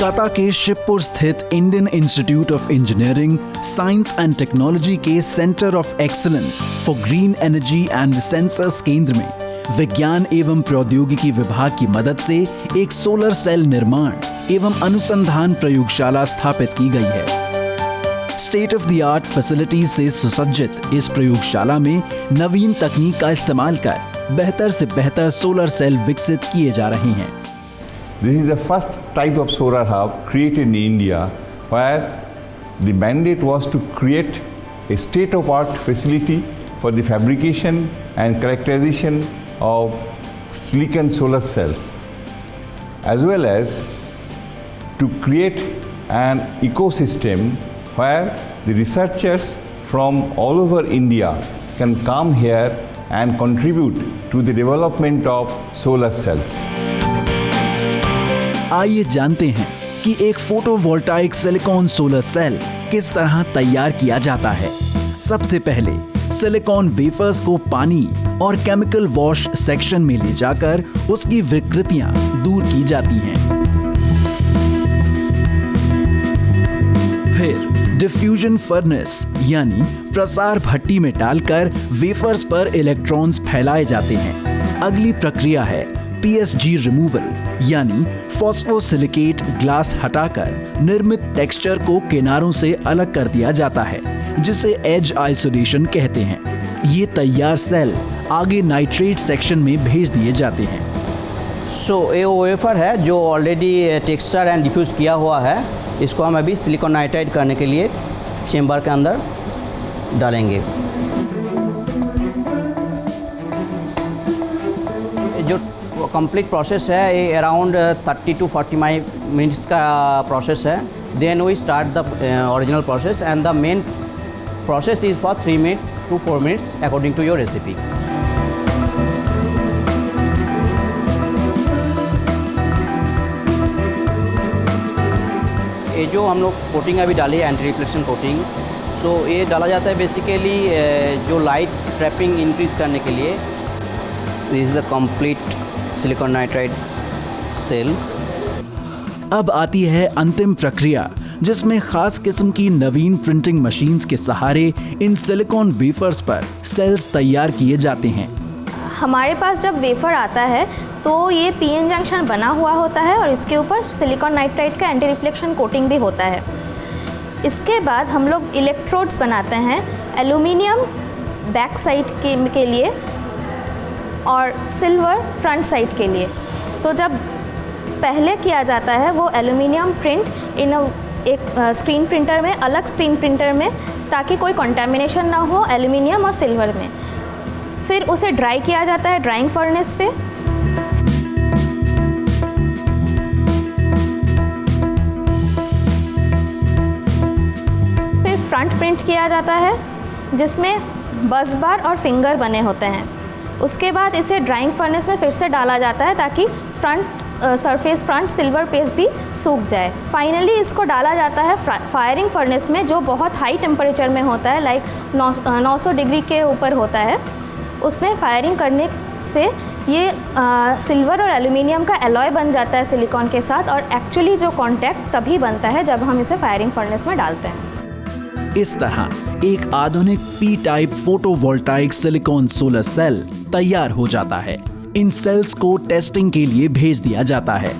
कोलकाता के शिवपुर स्थित Indian Institute of Engineering, Science and Technology के centre of excellence for green energy and sensors केंद्र में विज्ञान एवं प्रौद्योगिकी विभाग की मदद से एक सोलर सेल निर्माण एवं अनुसंधान प्रयोगशाला स्थापित की गई है। State of the art facilities से सुसज्जित इस प्रयोगशाला में नवीन तकनीक का इस्तेमाल कर बेहतर से बेहतर सोलर सेल विकसित किए जा रहे हैं। This is the first type of solar hub created in India, where the mandate was to create a state-of-the-art facility for the fabrication and characterization of silicon solar cells, as well as to create an ecosystem where the researchers from all over India can come here and contribute to the development of solar cells. आइए जानते हैं कि एक photovoltaic silicon solar cell किस तरह तैयार किया जाता है। सबसे पहले सिलिकॉन वेफर्स को पानी और केमिकल वॉश सेक्शन में ले जाकर उसकी विकृतियां दूर की जाती हैं। फिर डिफ्यूजन फर्नेस यानी प्रसार भट्टी में डालकर वेफर्स पर इलेक्ट्रॉन्स फैलाए जाते हैं। अगली प्रक्रिया है PSG रिमूवल यानी फॉस्फोसिलिकेट ग्लास हटाकर निर्मित टेक्सचर को किनारों से अलग कर दिया जाता है, जिसे एज आइसोलेशन कहते हैं। ये तैयार सेल आगे नाइट्रेट सेक्शन में भेज दिए जाते हैं। ये वेफर है जो ऑलरेडी टेक्सचर एंड डिफ्यूज किया हुआ है। इसको हम अभी सिलिकॉन नाइट्राइड करने के लिए चेम्बर के अंदर डालेंगे। जो कंप्लीट प्रोसेस है ये अराउंड 30 to 40 मिनट्स का प्रोसेस है। Then we start the original process and the main process is for 3 minutes to 4 minutes according to your recipe. ये जो हम लोग कोटिंग अभी डाली है एंटी रिफ्लेक्शन कोटिंग, सो ये डाला जाता है बेसिकली जो लाइट ट्रैपिंग इंक्रीज करने के लिए। This is the complete silicon nitride cell. अब आती है अंतिम प्रक्रिया, जिसमें खास किस्म की नवीन प्रिंटिंग मशीन्स के सहारे इन सिलिकॉन वेफर्स पर सेल्स तैयार किए जाते हैं। हमारे पास जब वेफर आता है तो ये PN जंक्शन बना हुआ होता है और इसके ऊपर सिलिकॉन नाइट्राइड का एंटी रिफ्लेक्शन कोटिंग भी होता है। इसके बाद हम लोग इलेक्ट्रोड्स बनाते हैं एल्यूमिनियम बैक साइड के लिए और सिल्वर फ्रंट साइड के लिए। तो जब पहले किया जाता है वो एल्यूमिनियम प्रिंट एक स्क्रीन प्रिंटर में, अलग स्क्रीन प्रिंटर में, ताकि कोई कंटामिनेशन ना हो एल्यूमिनियम और सिल्वर में। फिर उसे ड्राई किया जाता है ड्राइंग फर्नेस पे। फिर फ्रंट प्रिंट किया जाता है जिसमें बस बार और फिंगर बने होते हैं। उसके बाद इसे ड्राइंग फर्नेस में फिर से डाला जाता है ताकि फ्रंट सिल्वर पेस्ट भी सूख जाए। फाइनली इसको डाला जाता है फायरिंग फर्नेस में, जो बहुत हाई टेम्परेचर में होता है, लाइक 900 डिग्री के ऊपर होता है। उसमें फायरिंग करने से ये सिल्वर और एल्यूमिनियम का एलॉय बन जाता है सिलिकॉन के साथ, और एक्चुअली जो कॉन्टैक्ट तभी बनता है जब हम इसे फायरिंग फर्नेस में डालते हैं। इस तरह एक आधुनिक P-टाइप फोटोवोल्टाइक सिलिकॉन सोलर सेल तैयार हो जाता है। इन सेल्स को टेस्टिंग के लिए भेज दिया जाता है।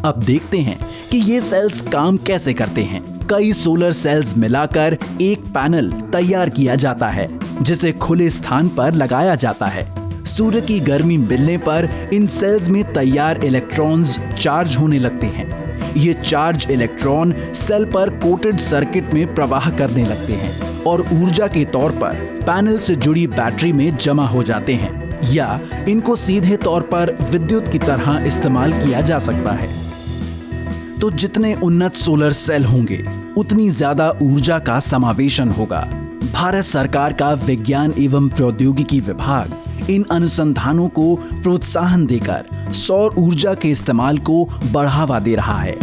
अब देखते हैं कि ये सेल्स काम कैसे करते हैं। कई सोलर सेल्स मिलाकर एक पैनल तैयार किया जाता है, जिसे खुले स्थान पर लगाया जाता है। सूर्य की गर्मी मिलने पर इन सेल्स में तैयार इलेक्ट्रॉन्स चार्ज होने लगते हैं। ये चार्ज इलेक्ट्रॉन सेल पर कोटेड सर्किट में प्रवाह करने लगते हैं और ऊर्जा के तौर पर पैनल से जुड़ी बैटरी में जमा हो जाते हैं, या इनको सीधे तौर पर विद्युत की तरह इस्तेमाल किया जा सकता है। तो जितने उन्नत सोलर सेल होंगे उतनी ज्यादा ऊर्जा का समावेशन होगा। भारत सरकार का विज्ञान एवं प्रौद्योगिकी विभाग इन अनुसंधानों को प्रोत्साहन देकर सौर ऊर्जा के इस्तेमाल को बढ़ावा दे रहा है।